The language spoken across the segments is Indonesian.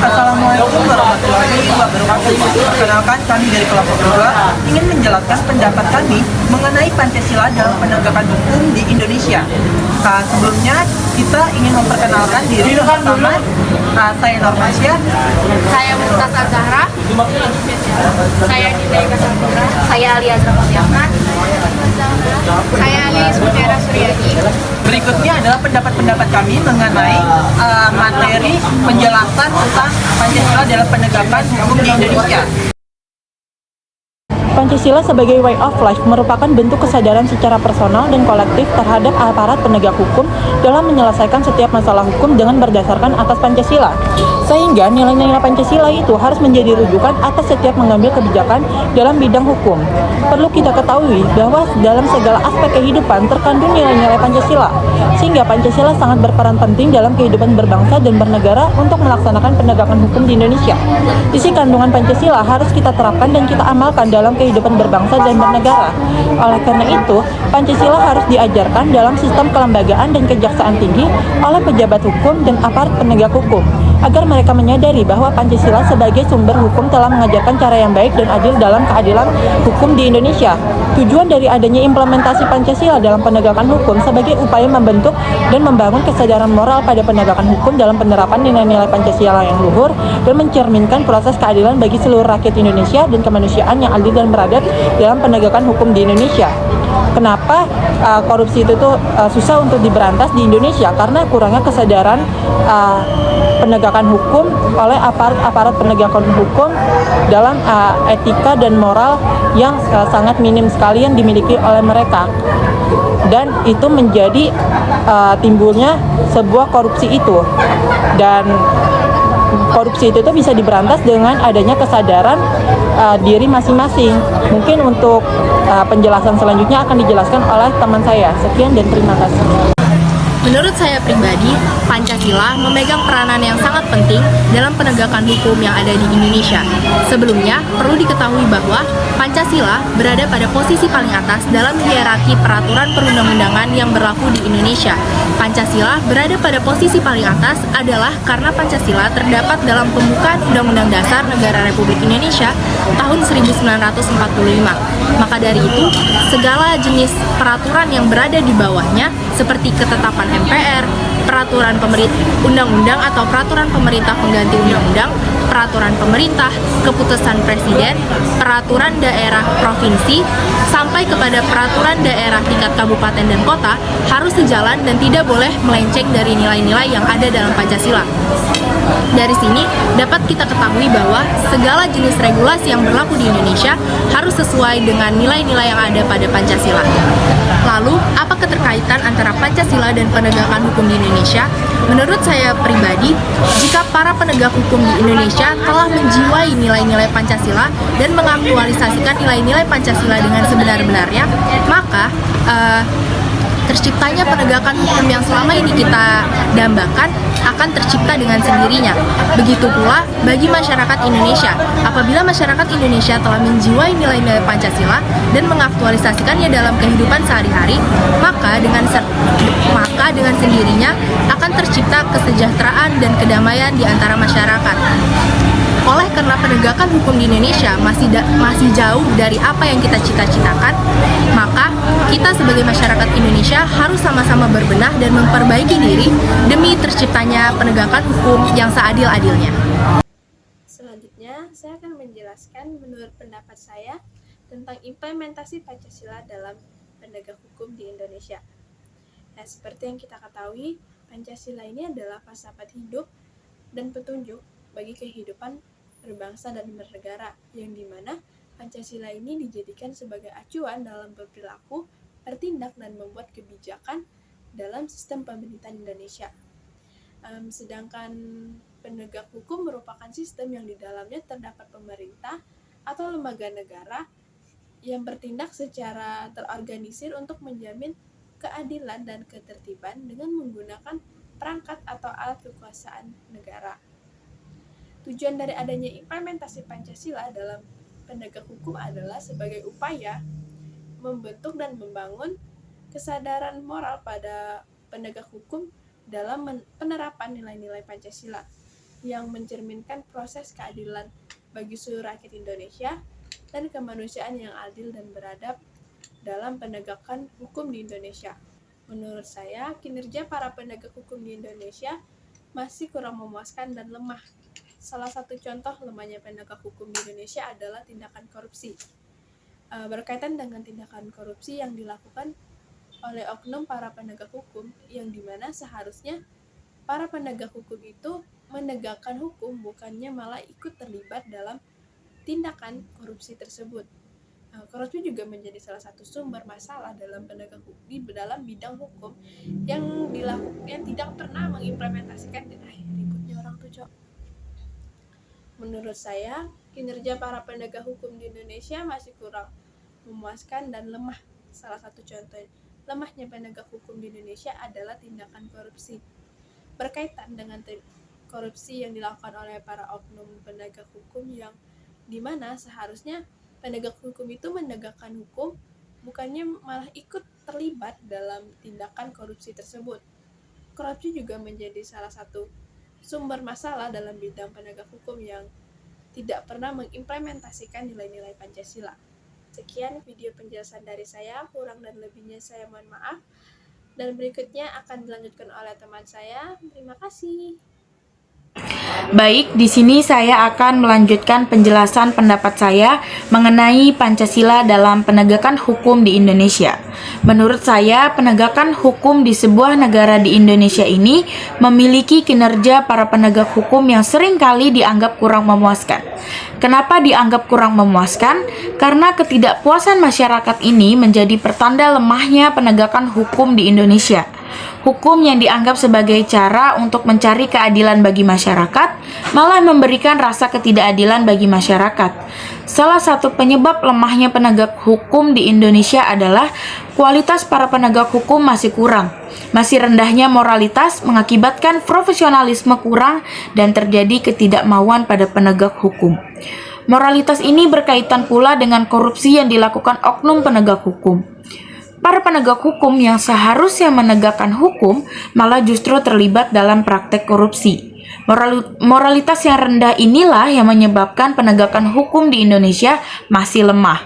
Assalamualaikum warahmatullahi wabarakatuh. Perkenalkan, kami dari kelompok 2 ingin menjelaskan pendapat kami mengenai Pancasila dalam penegakan hukum di Indonesia. Sebelumnya kita ingin memperkenalkan diri. Pertama, saya Normasia. Saya Mumtaz Azahra. Saya Dinda Kasapura. Saya Alia Zafariana. Saya Lilis Mutiara Suryadi. Berikutnya adalah pendapat-pendapat kami mengenai materi penjelasan tentang Pancasila dalam penegakan hukum di Indonesia. Pancasila sebagai way of life merupakan bentuk kesadaran secara personal dan kolektif terhadap aparat penegak hukum dalam menyelesaikan setiap masalah hukum dengan berdasarkan atas Pancasila. Sehingga nilai-nilai Pancasila itu harus menjadi rujukan atas setiap mengambil kebijakan dalam bidang hukum. Perlu kita ketahui bahwa dalam segala aspek kehidupan terkandung nilai-nilai Pancasila, sehingga Pancasila sangat berperan penting dalam kehidupan berbangsa dan bernegara untuk melaksanakan penegakan hukum di Indonesia. Isi kandungan Pancasila harus kita terapkan dan kita amalkan dalam kehidupan berbangsa dan bernegara. Oleh karena itu, Pancasila harus diajarkan dalam sistem kelembagaan dan kejaksaan tinggi oleh pejabat hukum dan aparat penegak hukum, agar mereka menyadari bahwa Pancasila sebagai sumber hukum telah mengajarkan cara yang baik dan adil dalam keadilan hukum di Indonesia. Tujuan dari adanya implementasi Pancasila dalam penegakan hukum sebagai upaya membentuk dan membangun kesadaran moral pada penegakan hukum dalam penerapan nilai-nilai Pancasila yang luhur dan mencerminkan proses keadilan bagi seluruh rakyat Indonesia dan kemanusiaan yang adil dan beradab dalam penegakan hukum di Indonesia. Kenapa korupsi itu susah untuk diberantas di Indonesia? Karena kurangnya kesadaran penegakan hukum oleh aparat penegakan hukum dalam etika dan moral yang sangat minim sekali yang dimiliki oleh mereka, dan itu menjadi timbulnya sebuah korupsi itu. Dan korupsi itu tuh bisa diberantas dengan adanya kesadaran diri masing-masing. Mungkin untuk penjelasan selanjutnya akan dijelaskan oleh teman saya. Sekian dan terima kasih. Menurut saya pribadi, Pancasila memegang peranan yang sangat penting dalam penegakan hukum yang ada di Indonesia. Sebelumnya, perlu diketahui bahwa Pancasila berada pada posisi paling atas dalam hierarki peraturan perundang-undangan yang berlaku di Indonesia. Pancasila berada pada posisi paling atas adalah karena Pancasila terdapat dalam pembukaan Undang-Undang Dasar Negara Republik Indonesia tahun 1945. Maka dari itu, segala jenis peraturan yang berada di bawahnya seperti ketetapan MPR, peraturan undang-undang atau peraturan pemerintah pengganti undang-undang, peraturan pemerintah, keputusan presiden, peraturan daerah provinsi, sampai kepada peraturan daerah tingkat kabupaten dan kota harus sejalan dan tidak boleh melenceng dari nilai-nilai yang ada dalam Pancasila. Dari sini dapat kita ketahui bahwa segala jenis regulasi yang berlaku di Indonesia harus sesuai dengan nilai-nilai yang ada pada Pancasila. Lalu, apa keterkaitan antara Pancasila dan penegakan hukum di Indonesia? Menurut saya pribadi, jika para penegak hukum di Indonesia telah menjiwai nilai-nilai Pancasila dan mengaktualisasikan nilai-nilai Pancasila dengan sebenar-benarnya, maka terciptanya penegakan hukum yang selama ini kita dambakan akan tercipta dengan sendirinya. Begitu pula bagi masyarakat Indonesia. Apabila masyarakat Indonesia telah menjiwai nilai-nilai Pancasila dan mengaktualisasikannya dalam kehidupan sehari-hari, maka dengan sendirinya akan tercipta kesejahteraan dan kedamaian di antara masyarakat. Oleh karena penegakan hukum di Indonesia masih jauh dari apa yang kita cita-citakan, maka kita sebagai masyarakat Indonesia harus sama-sama berbenah dan memperbaiki diri demi terciptanya penegakan hukum yang seadil-adilnya. Selanjutnya, saya akan menjelaskan menurut pendapat saya tentang implementasi Pancasila dalam penegak hukum di Indonesia. Nah, seperti yang kita ketahui, Pancasila ini adalah filsafat hidup dan petunjuk bagi kehidupan berbangsa dan bernegara, yang dimana Pancasila ini dijadikan sebagai acuan dalam berperilaku, bertindak, dan membuat kebijakan dalam sistem pemerintahan Indonesia. Sedangkan penegak hukum merupakan sistem yang di dalamnya terdapat pemerintah atau lembaga negara yang bertindak secara terorganisir untuk menjamin keadilan dan ketertiban dengan menggunakan perangkat atau alat kekuasaan negara. Tujuan dari adanya implementasi Pancasila dalam penegak hukum adalah sebagai upaya membentuk dan membangun kesadaran moral pada penegak hukum dalam penerapan nilai-nilai Pancasila. yang mencerminkan proses keadilan bagi seluruh rakyat Indonesia dan kemanusiaan yang adil dan beradab dalam penegakan hukum di Indonesia. Menurut saya, kinerja para penegak hukum di Indonesia masih kurang memuaskan dan lemah. Salah satu contoh lemahnya penegak hukum di Indonesia adalah tindakan korupsi. Berkaitan dengan tindakan korupsi yang dilakukan oleh oknum para penegak hukum, yang dimana seharusnya para penegak hukum itu menegakkan hukum, bukannya malah ikut terlibat dalam tindakan korupsi tersebut. Korupsi juga menjadi salah satu sumber masalah dalam penegak hukum di dalam bidang hukum yang tidak pernah mengimplementasikan ributnya orang tuh, Cok. Menurut saya, kinerja para penegak hukum di Indonesia masih kurang memuaskan dan lemah. Salah satu contoh lemahnya penegak hukum di Indonesia adalah tindakan korupsi. Berkaitan dengan korupsi yang dilakukan oleh para oknum penegak hukum, yang dimana seharusnya penegak hukum itu menegakkan hukum, bukannya malah ikut terlibat dalam tindakan korupsi tersebut. Korupsi juga menjadi salah satu sumber masalah dalam bidang penegak hukum yang tidak pernah mengimplementasikan nilai-nilai Pancasila. Sekian video penjelasan dari saya, kurang dan lebihnya saya mohon maaf. Dan berikutnya akan dilanjutkan oleh teman saya. Terima kasih. Baik, di sini saya akan melanjutkan penjelasan pendapat saya mengenai Pancasila dalam penegakan hukum di Indonesia. Menurut saya, penegakan hukum di sebuah negara di Indonesia ini memiliki kinerja para penegak hukum yang seringkali dianggap kurang memuaskan. Kenapa dianggap kurang memuaskan? Karena ketidakpuasan masyarakat ini menjadi pertanda lemahnya penegakan hukum di Indonesia. Hukum yang dianggap sebagai cara untuk mencari keadilan bagi masyarakat malah memberikan rasa ketidakadilan bagi masyarakat. Salah satu penyebab lemahnya penegak hukum di Indonesia adalah kualitas para penegak hukum masih kurang. Masih rendahnya moralitas mengakibatkan profesionalisme kurang dan terjadi ketidakmauan pada penegak hukum. Moralitas ini berkaitan pula dengan korupsi yang dilakukan oknum penegak hukum. Para penegak hukum yang seharusnya menegakkan hukum malah justru terlibat dalam praktek korupsi. Moralitas yang rendah inilah yang menyebabkan penegakan hukum di Indonesia masih lemah.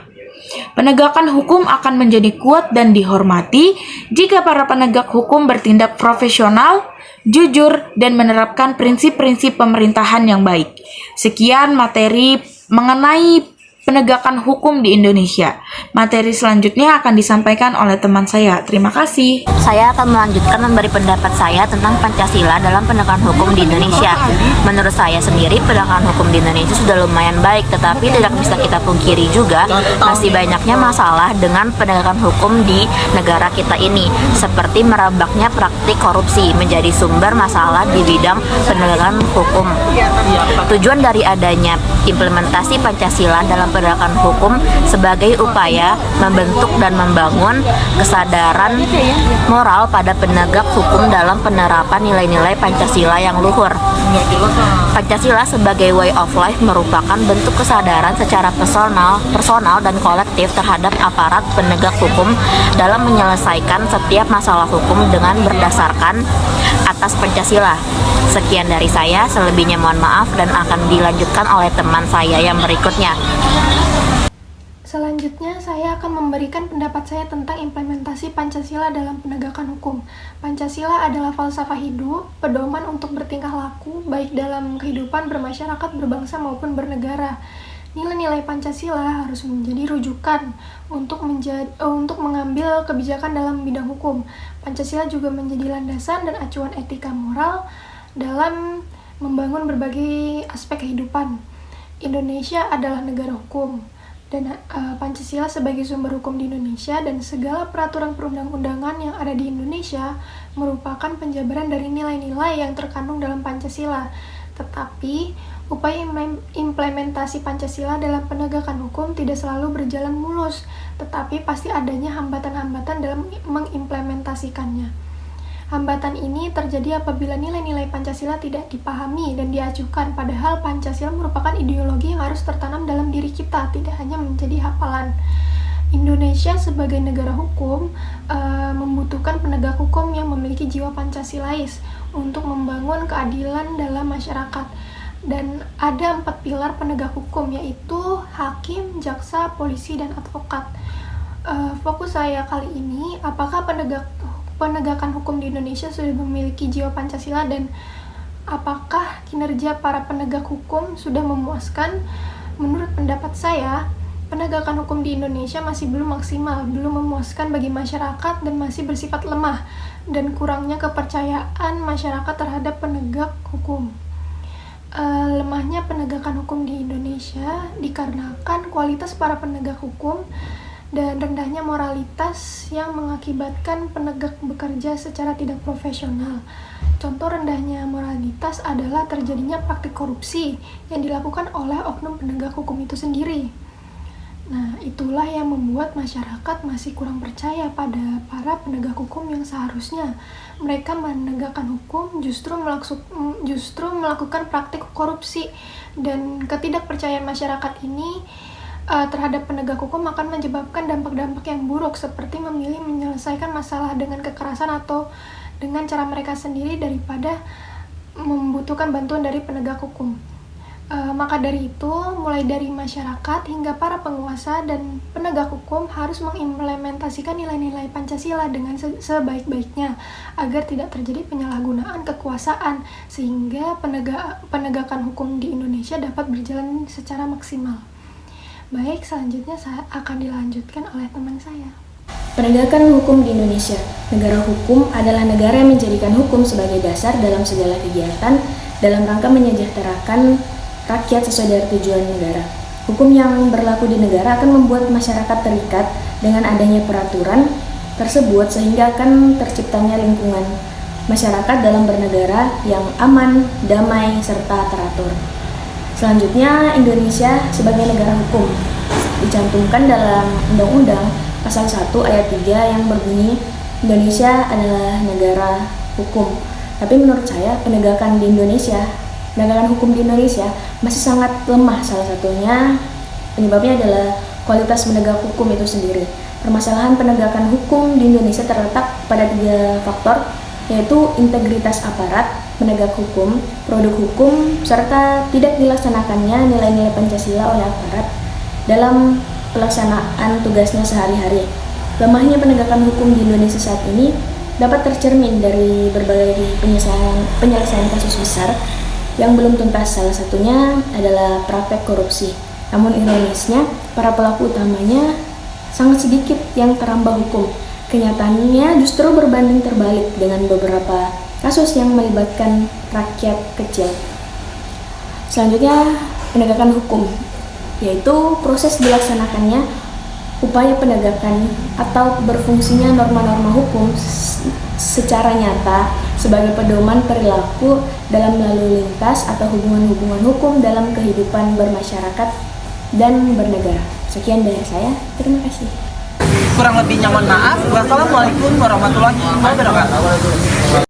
Penegakan hukum akan menjadi kuat dan dihormati jika para penegak hukum bertindak profesional, jujur, dan menerapkan prinsip-prinsip pemerintahan yang baik. Sekian materi mengenai penegakan hukum di Indonesia. Materi selanjutnya akan disampaikan oleh teman saya. Terima kasih. Saya akan melanjutkan memberi pendapat saya tentang Pancasila dalam penegakan hukum di Indonesia. Menurut saya sendiri, penegakan hukum di Indonesia sudah lumayan baik, tetapi tidak bisa kita pungkiri juga masih banyaknya masalah dengan penegakan hukum di negara kita ini, seperti merebaknya praktik korupsi menjadi sumber masalah di bidang penegakan hukum. Tujuan dari adanya implementasi Pancasila dalam penegakan hukum sebagai upaya membentuk dan membangun kesadaran moral pada penegak hukum dalam penerapan nilai-nilai Pancasila yang luhur. Pancasila sebagai way of life merupakan bentuk kesadaran secara personal dan kolektif terhadap aparat penegak hukum dalam menyelesaikan setiap masalah hukum dengan berdasarkan atas Pancasila. Sekian dari saya, selebihnya mohon maaf dan akan dilanjutkan oleh teman saya yang berikutnya. Selanjutnya, saya akan memberikan pendapat saya tentang implementasi Pancasila dalam penegakan hukum. Pancasila adalah falsafah hidup, pedoman untuk bertingkah laku, baik dalam kehidupan bermasyarakat, berbangsa, maupun bernegara. Nilai-nilai Pancasila harus menjadi rujukan untuk mengambil kebijakan dalam bidang hukum. Pancasila juga menjadi landasan dan acuan etika moral dalam membangun berbagai aspek kehidupan. Indonesia adalah negara hukum, dan Pancasila sebagai sumber hukum di Indonesia dan segala peraturan perundang-undangan yang ada di Indonesia merupakan penjabaran dari nilai-nilai yang terkandung dalam Pancasila. Tetapi, upaya implementasi Pancasila dalam penegakan hukum tidak selalu berjalan mulus, tetapi pasti adanya hambatan-hambatan dalam mengimplementasikannya. Hambatan ini terjadi apabila nilai-nilai Pancasila tidak dipahami dan diajukan, padahal Pancasila merupakan ideologi yang harus tertanam dalam diri kita, tidak hanya menjadi hafalan. Indonesia sebagai negara hukum membutuhkan penegak hukum yang memiliki jiwa Pancasilais untuk membangun keadilan dalam masyarakat. Dan ada 4 pilar penegak hukum, yaitu hakim, jaksa, polisi, dan advokat. Fokus saya kali ini, apakah penegakan hukum di Indonesia sudah memiliki jiwa Pancasila dan apakah kinerja para penegak hukum sudah memuaskan? Menurut pendapat saya, penegakan hukum di Indonesia masih belum maksimal, belum memuaskan bagi masyarakat dan masih bersifat lemah dan kurangnya kepercayaan masyarakat terhadap penegak hukum. Lemahnya penegakan hukum di Indonesia dikarenakan kualitas para penegak hukum dan rendahnya moralitas yang mengakibatkan penegak bekerja secara tidak profesional. Contoh rendahnya moralitas adalah terjadinya praktik korupsi yang dilakukan oleh oknum penegak hukum itu sendiri. Nah, itulah yang membuat masyarakat masih kurang percaya pada para penegak hukum yang seharusnya mereka menegakkan hukum justru melakukan praktik korupsi. Dan ketidakpercayaan masyarakat ini terhadap penegak hukum akan menyebabkan dampak-dampak yang buruk seperti memilih menyelesaikan masalah dengan kekerasan atau dengan cara mereka sendiri daripada membutuhkan bantuan dari penegak hukum. Maka dari itu, mulai dari masyarakat hingga para penguasa dan penegak hukum harus mengimplementasikan nilai-nilai Pancasila dengan sebaik-baiknya agar tidak terjadi penyalahgunaan kekuasaan sehingga penegakan hukum di Indonesia dapat berjalan secara maksimal. Baik, selanjutnya saya akan dilanjutkan oleh teman saya. Penegakan hukum di Indonesia. Negara hukum adalah negara yang menjadikan hukum sebagai dasar dalam segala kegiatan dalam rangka menyejahterakan rakyat sesuai dari tujuan negara. Hukum yang berlaku di negara akan membuat masyarakat terikat dengan adanya peraturan tersebut sehingga akan terciptanya lingkungan masyarakat dalam bernegara yang aman, damai, serta teratur. Selanjutnya, Indonesia sebagai negara hukum dicantumkan dalam Undang-Undang Pasal 1 Ayat 3 yang berbunyi Indonesia adalah negara hukum. Tapi menurut saya penegakan hukum di Indonesia masih sangat lemah. Salah satunya penyebabnya adalah kualitas penegak hukum itu sendiri. Permasalahan penegakan hukum di Indonesia terletak pada 3 faktor, yaitu integritas aparat penegak hukum, produk hukum, serta tidak dilaksanakannya nilai-nilai Pancasila oleh aparat dalam pelaksanaan tugasnya sehari-hari. Lemahnya penegakan hukum di Indonesia saat ini dapat tercermin dari berbagai penyelesaian kasus besar yang belum tuntas. Salah satunya adalah praktek korupsi. Namun ironisnya, para pelaku utamanya sangat sedikit yang terambah hukum. Kenyataannya justru berbanding terbalik dengan beberapa kasus yang melibatkan rakyat kecil. Selanjutnya, penegakan hukum, yaitu proses dilaksanakannya upaya penegakan atau berfungsinya norma-norma hukum secara nyata sebagai pedoman perilaku dalam lalu lintas atau hubungan-hubungan hukum dalam kehidupan bermasyarakat dan bernegara. Sekian dari saya, terima kasih. Kurang lebihnya mohon maaf. Wassalamualaikum warahmatullahi wabarakatuh.